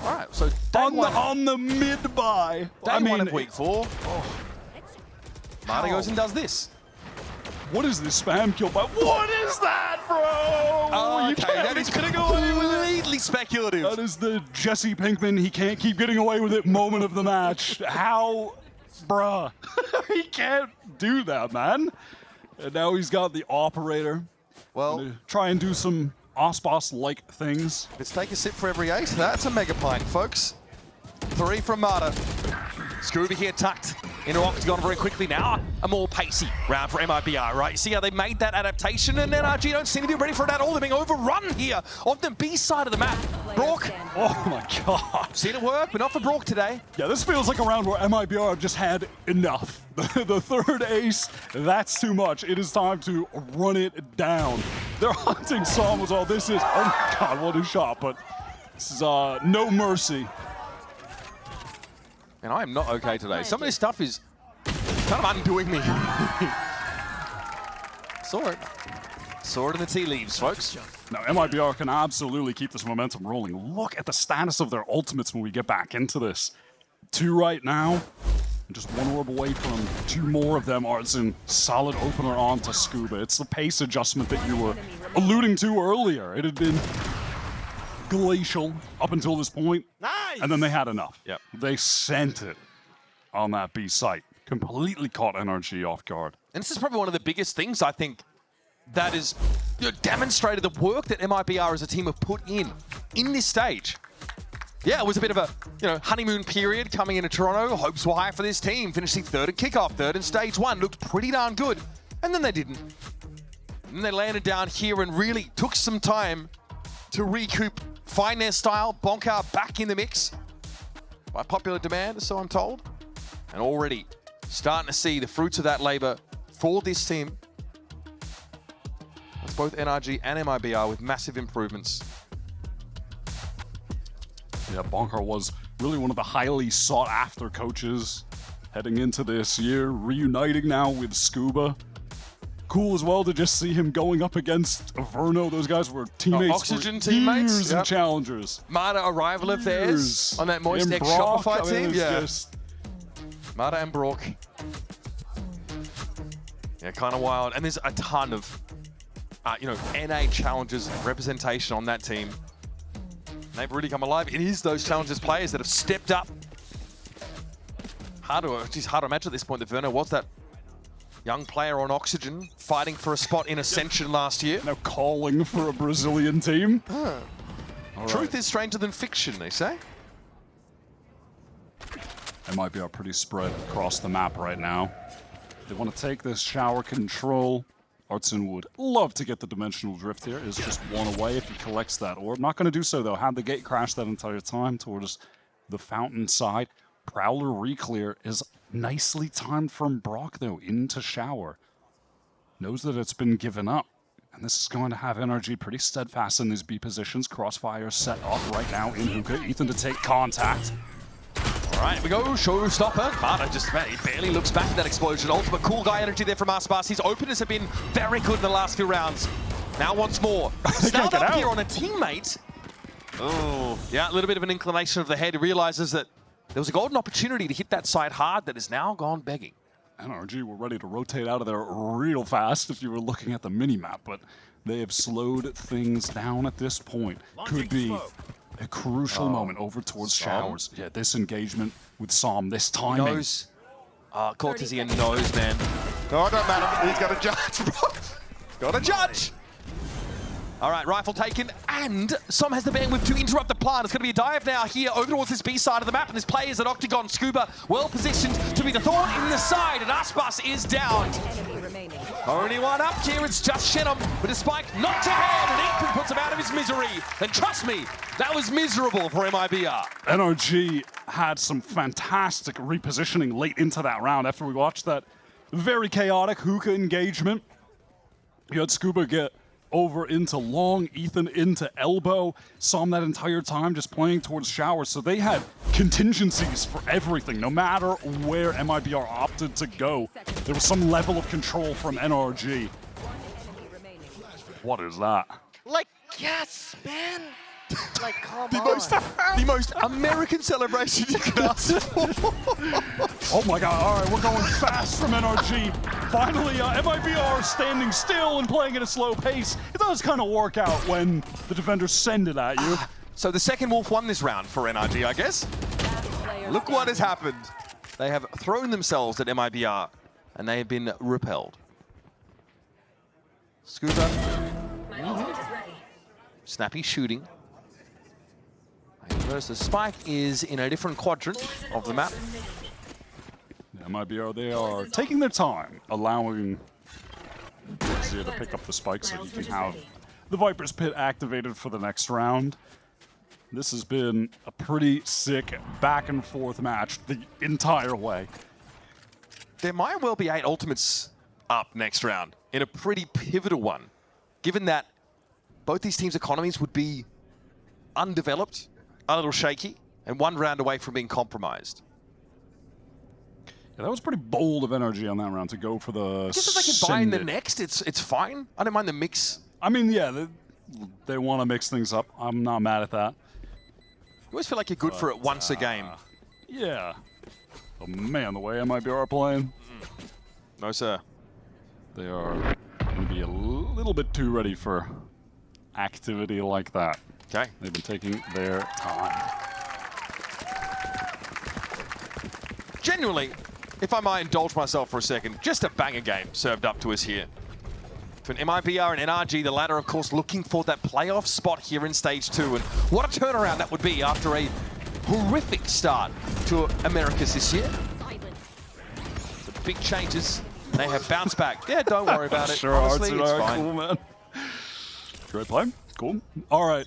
All right, so day On the mid-buy. Day one of week 4. Mata goes and does this. What is this spam kill by? What is that, bro? Oh, You okay, can't that be is gonna go away with it. completely speculative. That is the Jesse Pinkman, he can't keep getting away with it moment of the match. How, bruh? He can't do that, man. And now he's got the operator. Well, Gonna try and do some Osboss-like things. let's take a sip for every ace. That's a mega pint, folks. 3 from Mata. Scooby here tucked into Octagon very quickly now. A more pacey round for MIBR, right? You see how they made that adaptation, and NRG don't seem to be ready for it at all. They're being overrun here on the B side of the map. Brock, Oh my God. seen it work, but not for Brock today. Yeah, this feels like a round where MIBR have just had enough. The third ace, that's too much. It is time to run it down. They're hunting Som as well. This is, oh my God, what a shot, but this is no mercy. And I am not okay today. Some of this stuff is kind of undoing me. Saw it. Saw it in the tea leaves, folks. Now, MIBR can absolutely keep this momentum rolling. Look at the status of their ultimates when we get back into this. 2 right now, and just 1 orb away from 2 more of them. It's in solid opener onto Scuba. It's the pace adjustment that you were alluding to earlier. It had been glacial up until this point. Nice! And then they had enough. Yep. They sent it on that B site. Completely caught NRG off guard. And this is probably one of the biggest things, I think, that is demonstrated the work that MIBR as a team have put in this stage. Yeah, it was a bit of a honeymoon period coming into Toronto. Hopes were high for this team. Finishing 3rd at kickoff, 3rd in stage 1. Looked pretty darn good. And then they didn't. And they landed down here and really took some time to recoup Finesse style, Bonka back in the mix. By popular demand, so I'm told. And already starting to see the fruits of that labor for this team. That's both NRG and MIBR with massive improvements. Yeah, Bonker was really one of the highly sought after coaches heading into this year, reuniting now with Scuba. Cool as well to just see him going up against Averno. Those guys were teammates Oxygen for teammates, years and challengers. Marta arrival of theirs Years. on that Moist And X Brock, Shopify I mean, team. it's Yeah, just- Marta and Brock. Yeah, kind of wild. And there's a ton of, NA challengers representation on that team. They've really come alive. It is those challengers players that have stepped up. It's hard to imagine at this point that Verno was that young player on Oxygen fighting for a spot in Ascension last year. Now calling for a Brazilian team. Truth is stranger than fiction, they say. It might be pretty spread across the map right now. They want to take this shower control. Artson would love to get the dimensional drift here. Is just one away if he collects that orb. Not going to do so though. Had the gate crash that entire time towards the fountain side. Prowler reclear is nicely timed from Brock though into shower. Knows that it's been given up. And this is going to have NRG pretty steadfast in these B positions. Crossfire set off right now in Hookah. Ethan to take contact. All right, here we go, showstopper. Marta just barely looks back at that explosion. Ultimate cool guy energy there from Aspas. His openers have been very good in the last few rounds. Now wants more. Snelled up here on a teammate. Oh, yeah, a little bit of an inclination of the head. He realizes that there was a golden opportunity to hit that side hard that has now gone begging. NRG were ready to rotate out of there real fast if you were looking at the mini-map, but they have slowed things down at this point. Could be a crucial moment over towards Showers. Yeah, this engagement with Psalm, this timing. Knows. Cortesia knows, man. No, it don't matter. He's got a judge, bro. Got a judge. All right, rifle taken, and Som has the bandwidth to interrupt the plan. It's going to be a dive now here over towards this B side of the map, and this player is at Octagon. Scuba well positioned to be the thorn in the side, and Aspas is down. Enemy remaining. Only one up here, it's just Shenum with a spike knocked to hand, and Ethan puts him out of his misery. And trust me, that was miserable for MIBR. NRG had some fantastic repositioning late into that round after we watched that very chaotic Hookah engagement. You had Scuba get over into long, Ethan into elbow. Saw him that entire time just playing towards shower. So they had contingencies for everything. No matter where MIBR opted to go, there was some level of control from NRG. Enemy remaining. What is that? Like, yes, man. Like, come on. The most American celebration you could ask for. Oh my god, all right, we're going fast from NRG. Finally, MIBR standing still and playing at a slow pace. It does kind of work out when the defenders send it at you. So the second Wolf won this round for NRG, I guess. Look what has happened. They have thrown themselves at MIBR, and they have been repelled. Scuba. Snappy shooting. Whereas the spike is in a different quadrant of the map. MIBR, they are taking their time, allowing Zia to pick up the spike so he can have the Viper's Pit activated for the next round. This has been a pretty sick back and forth match the entire way. There might well be 8 ultimates up next round in a pretty pivotal one, given that both these teams' economies would be undeveloped, a little shaky, and one round away from being compromised. Yeah, that was pretty bold of NRG on that round to go for the. I guess if they can buy in the next, it's fine. I don't mind the mix. I mean, yeah, they want to mix things up. I'm not mad at that. You always feel like you're good for it once a game. Yeah. Oh man, the way MIBR are playing. No, sir. They are going to be a little bit too ready for activity like that. Okay. They've been taking their time. Genuinely, if I might indulge myself for a second, just a banger game served up to us here. Between MIBR and NRG, the latter, of course, looking for that playoff spot here in Stage 2. And what a turnaround that would be after a horrific start to Americas this year. The big changes. They have bounced back. Yeah, don't worry about it. Sure, Honestly, it's fine. Cool, man. Great play. Cool. All right.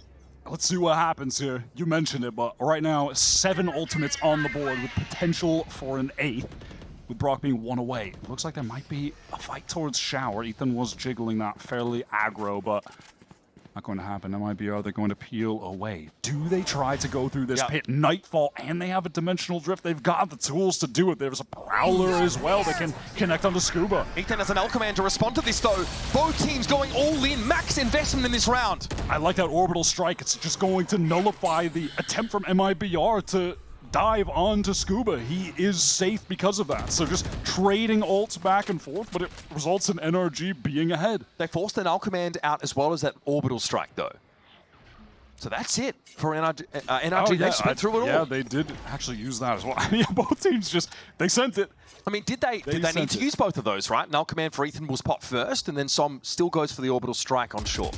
Let's see what happens here. You mentioned it, but right now, 7 ultimates on the board with potential for an 8th, with Brock being 1 away. It looks like there might be a fight towards Shower. Ethan was jiggling that fairly aggro, but not going to happen. MIBR, they're going to peel away. Do they try to go through this pit? Nightfall, and they have a dimensional drift. They've got the tools to do it. There's a Prowler as well that can connect onto Scuba. Ethan has an L command to respond to this, though. Both teams going all in. Max investment in this round. I like that orbital strike. It's just going to nullify the attempt from MIBR to dive onto Scuba. He is safe because of that. So just trading ults back and forth, but it results in NRG being ahead. They forced an L command out as well as that orbital strike, though. So that's it for NRG. NRG, they just went through it all. Yeah, they did actually use that as well. Yeah, both teams just, they sent it. I mean, did they need to use both of those, right? An L command for Ethan was popped first, and then Som still goes for the orbital strike on shore.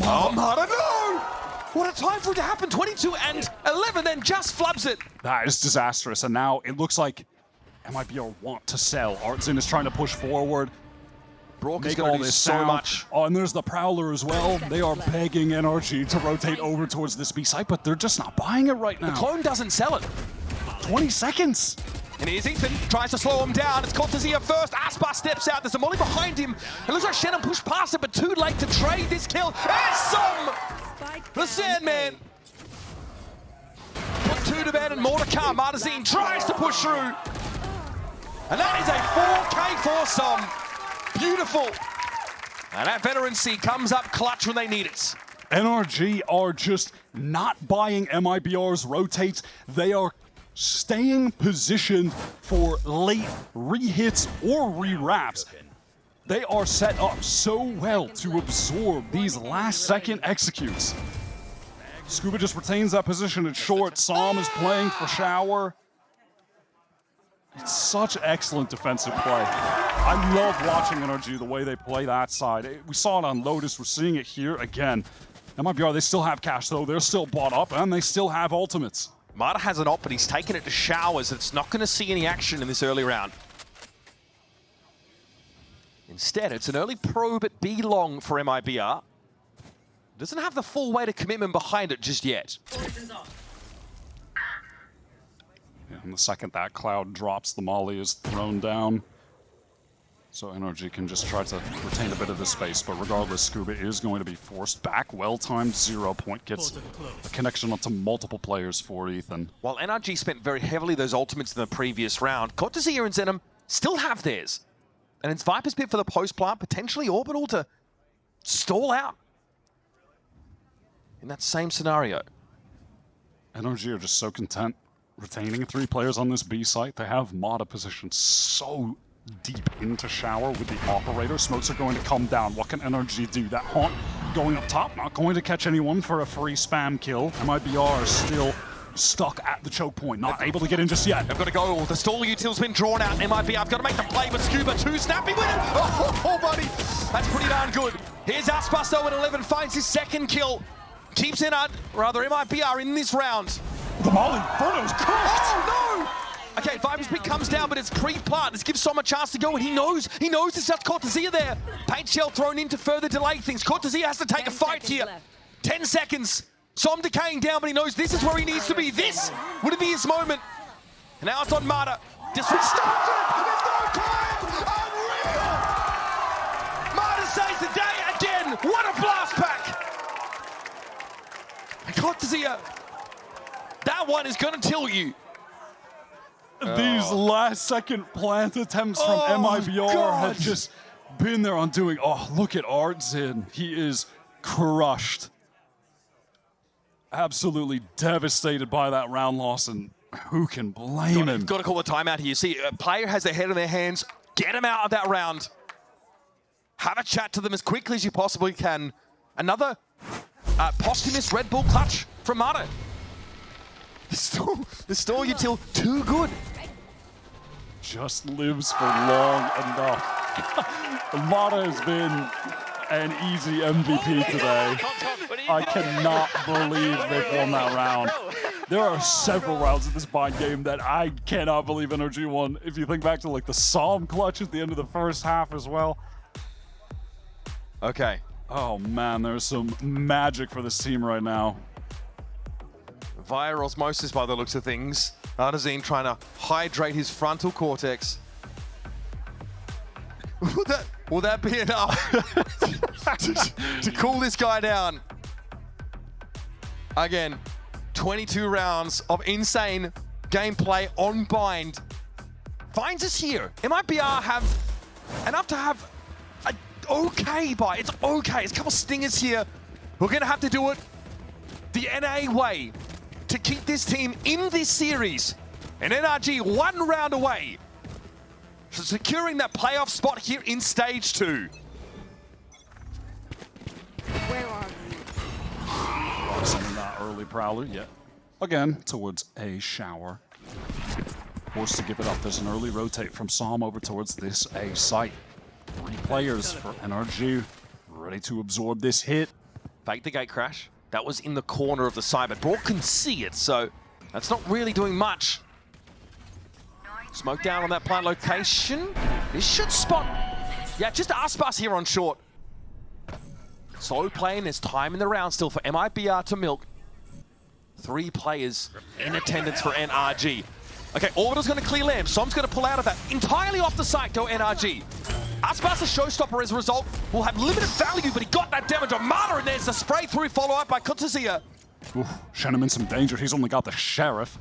Oh, Mata, no! What a time for it to happen. 22 and 11, then just flubs it. That is disastrous. And now it looks like MIBR want to sell. Artzin is trying to push forward. Brock is Make going all to do this so sound. much. Oh, and there's the Prowler as well. They are begging NRG to rotate over towards this B site, but they're just not buying it right now. The clone doesn't sell it. 20 seconds. And here's Ethan, tries to slow him down. It's Cortezia first. Aspa steps out. There's a molly behind him. It looks like Shannon pushed past it, but too late to trade this kill. And Som! The Sandman! Put 2 to bed and more to come. Martazine tries to push through. And that is a 4K for Som. Beautiful. And that veterancy comes up clutch when they need it. NRG are just not buying MIBR's rotates. They are staying positioned for late re-hits or re-wraps. They are set up so well to absorb these last-second executes. Scuba just retains that position at short. Som is playing for Shower. It's such excellent defensive play. I love watching NRG, the way they play that side. We saw it on Lotus. We're seeing it here again. MIBR, they still have cash, though. They're still bought up, and they still have ultimates. Mata has an ult, but he's taken it to Showers. It's not going to see any action in this early round. Instead, it's an early probe at B long for MIBR. Doesn't have the full weight of commitment behind it just yet. Yeah, and the second that cloud drops, the molly is thrown down. So NRG can just try to retain a bit of the space, but regardless, Scuba is going to be forced back. Well-timed 0 point gets a connection onto multiple players for Ethan. While NRG spent very heavily those ultimates in the previous round, Cortezia and Zenom still have theirs. And it's Viper's Pit for the post-plant, potentially Orbital to stall out in that same scenario. NRG are just so content retaining 3 players on this B site. They have Mata positioned so deep into Shower with the operator. Smokes are going to come down. What can NRG do? That Haunt going up top, not going to catch anyone for a free spam kill. MIBR is still stuck at the choke point, not able to get in just yet. They've got to go. The stall util's been drawn out. MIBR have got to make the play, but Scuba too snappy with it. Oh, buddy. That's pretty darn good. Here's Aspasto at 11, finds his second kill. Keeps in MIBR in this round. The Molly, Frodo's cooked! Oh, no! Okay, Viper's Pit comes down, but it's pre-plant. This gives Som a chance to go, and he knows it's just Cortezia there. Paint shell thrown in to further delay things. Cortezia has to take a fight here. 10 seconds. Som decaying down, but he knows this is where he needs to be. This would be his moment. And now it's on Mata. Disrespect it! There's no time! Unreal! Mata saves the day again! What a blast pack! And Cortezia, that one is going to tilt you. These last-second plant attempts from MIBR have just been there on doing. Oh, look at Artzin. He is crushed. Absolutely devastated by that round loss, and who can blame him? You've got to call a timeout here. You see, a player has their head in their hands. Get him out of that round. Have a chat to them as quickly as you possibly can. Another posthumous Red Bull clutch from Mata. The stall util too good. Just lives for long enough. Mata has been an easy MVP today. I cannot believe they've won that round. There are several rounds in this bind game that I cannot believe NRG won. If you think back to like the Som clutch at the end of the first half as well. Okay, Oh man, there's some magic for this team right now. Via osmosis by the looks of things. Artazine trying to hydrate his frontal cortex. Will that be enough to cool this guy down? Again, 22 rounds of insane gameplay on bind. Finds us here. MIBR have enough to have an okay buy. It's okay. It's a couple stingers here. We're going to have to do it the NA way to keep this team in this series. And NRG 1 round away from securing that playoff spot here in Stage 2. Where are you? Sending that early Prowler yet. Again, towards a shower. Forced to give it up. There's an early rotate from Psalm over towards this A site. 3 players for NRG, ready to absorb this hit. Fake the gate crash. That was in the corner of the side, but Brock can see it, so that's not really doing much. Smoke down on that plant location. This should spot. Yeah, just Aspas here on short. Slow playing. There's time in the round still for MIBR to milk. 3 players in attendance for NRG. Okay, Orbital's going to clear lamp. Som's going to pull out of that. Entirely off the site go NRG. Aspas, a showstopper as a result, will have limited value, but he got that damage on Marta, and there's the spray through follow-up by Kotazia. Shen in some danger. He's only got the Sheriff.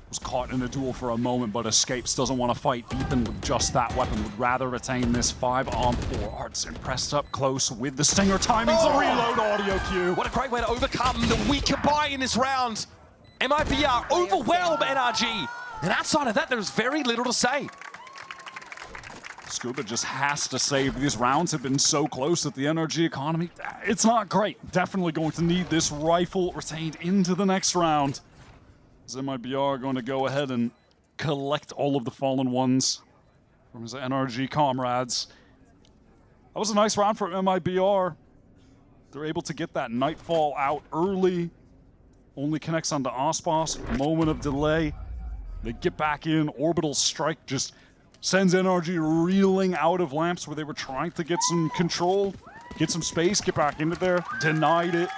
Was caught in a duel for a moment, but escapes. Doesn't want to fight Ethan with just that weapon. Would rather retain this 5-on-4. Arts impressed up close with the Stinger. Timing's a reload audio cue. What a great way to overcome the weaker buy in this round. MIBR overwhelm NRG. And outside of that, there's very little to say. Scuba just has to save. These rounds have been so close at the NRG economy. It's not great. Definitely going to need this rifle retained into the next round. As MIBR going to go ahead and collect all of the fallen ones from his NRG comrades. That was a nice round for MIBR. They're able to get that Nightfall out early. Only connects onto Aspas. Moment of delay. They get back in. Orbital strike just sends NRG reeling out of lamps where they were trying to get some control, get some space, get back into there. Denied it.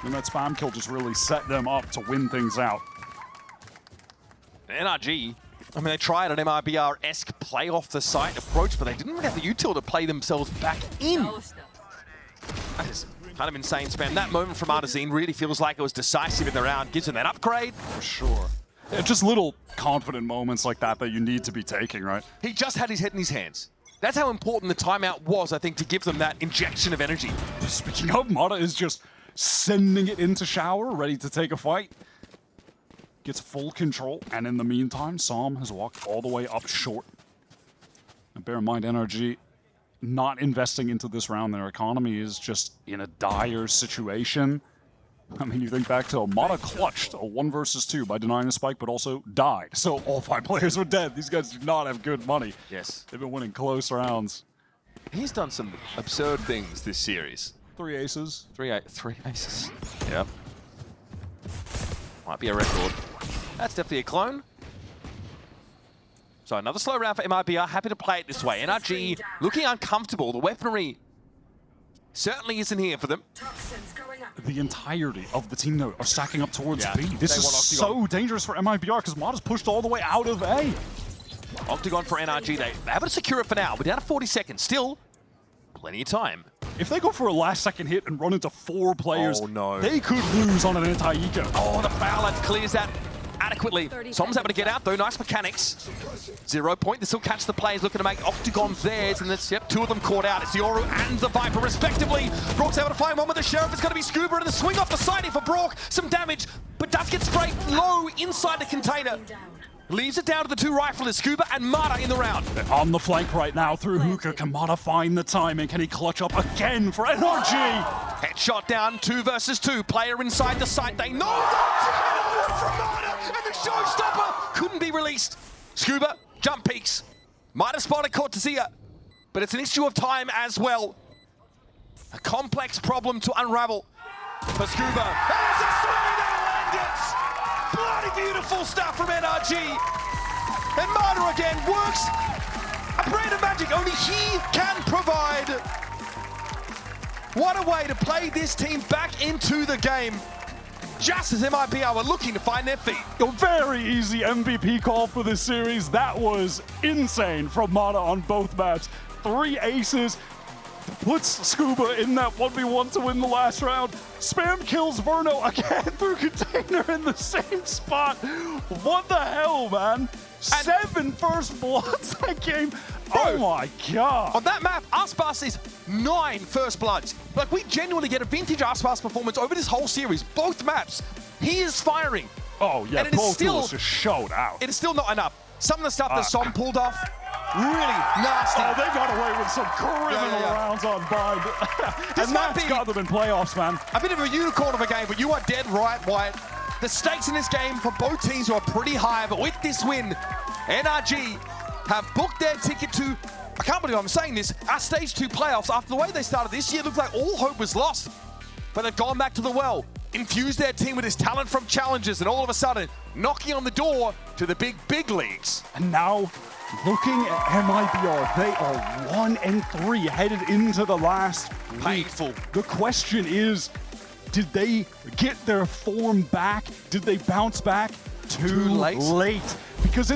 And that spam kill just really set them up to win things out. NRG, I mean, they tried an MIBR-esque play off the site approach, but they didn't really have the util to play themselves back in. That is kind of insane spam. That moment from Artazine really feels like it was decisive in the round. Gives him that upgrade. For sure. Yeah, just little confident moments like that that you need to be taking, right? He just had his head in his hands. That's how important the timeout was, I think, to give them that injection of energy. Speaking of, Mata is just sending it into shower, ready to take a fight. Gets full control, and in the meantime, Psalm has walked all the way up short. And bear in mind, NRG not investing into this round. Their economy is just in a dire situation. I mean, you think back to Mata clutched a 1 versus 2 by denying a spike, but also died. So all 5 players are dead. These guys do not have good money. Yes. They've been winning close rounds. He's done some absurd things this series. 3 aces. 3 aces. Yep. Might be a record. That's definitely a clone. So another slow round for MIBR. Happy to play it this way. NRG looking uncomfortable. The weaponry certainly isn't here for them. The entirety of the team, though, are stacking up towards B. This is want so dangerous for MIBR because Mata's pushed all the way out of A. Octagon for NRG. They have to secure it for now. We're down to 40 seconds. Still plenty of time. If they go for a last-second hit and run into 4 players, Oh, no. they could lose on an anti-eco. Oh, the foul that clears that adequately. Som's able to get out though. Nice mechanics. 0 point. This will catch the players looking to make Octagon theirs. And that's, yep, 2 of them caught out. It's the Oru and the Viper respectively. Brock's able to find one with the Sheriff. It's going to be Scuba and the swing off the side here for Brock. Some damage, but does get sprayed low inside the container. Leaves it down to the 2 riflers, Scuba and Mata in the round. They're on the flank right now through Hookah. Can Mata find the timing? Can he clutch up again for NRG? Headshot down, 2 versus 2. Player inside the site. They know that from Mata, and the showstopper couldn't be released. Scuba, jump peaks. Might have spotted Cortezia, but it's an issue of time as well. A complex problem to unravel for Scuba. There's a swing and bloody beautiful stuff from NRG. And Mata again works a brand of magic. magic only he can provide. What a way to play this team back into the game. Just as MIBR were looking to find their feet. A very easy MVP call for this series. That was insane from Mata on both maps. 3 aces. Puts Scuba in that 1v1 to win the last round. Spam kills Verno again through container in the same spot. What the hell, man? 7 first bloods that game. Oh my god. On that map, Aspas is 9 first bloods. Like, we genuinely get a vintage Aspas performance over this whole series. Both maps, he is firing. Oh yeah, And it is Pro still- Tools just showed out. It is still not enough. Some of the stuff that Som pulled off, really nasty. Oh, they got away with some criminal rounds on Bind. This And might that's be- got them in playoffs, man. A bit of a unicorn of a game, but you are dead right, Wyatt. The stakes in this game for both teams are pretty high, but with this win, NRG have booked their ticket to, I can't believe I'm saying this, our Stage 2 playoffs. After the way they started this year, it looked like all hope was lost. But they've gone back to the well, infused their team with this talent from challenges, and all of a sudden, knocking on the door to the big leagues. And now, looking at MIBR, they are 1-3 headed into the last week. Painful. The question is, did they get their form back? Did they bounce back? Too late. Because it's